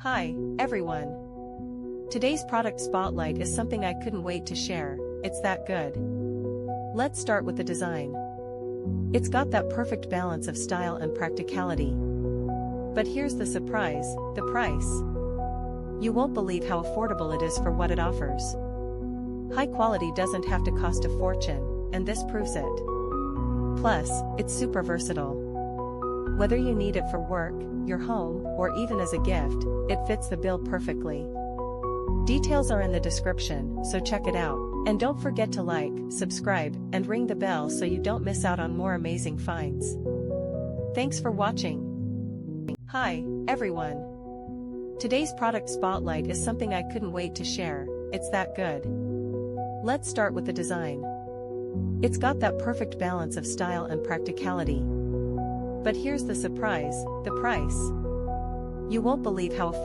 Hi, everyone. Today's product spotlight is something I couldn't wait to share, it's that good. Let's start with the design. It's got that perfect balance of style and practicality. But here's the surprise, the price. You won't believe how affordable it is for what it offers. High quality doesn't have to cost a fortune, and this proves it. Plus, it's super versatile. Whether you need it for work, your home, or even as a gift, it fits the bill perfectly. Details are in the description, so check it out, and don't forget to like, subscribe, and ring the bell so you don't miss out on more amazing finds. Thanks for watching. Hi, everyone. Today's product spotlight is something I couldn't wait to share, it's that good. Let's start with the design. It's got that perfect balance of style and practicality. But here's the surprise, the price. You won't believe how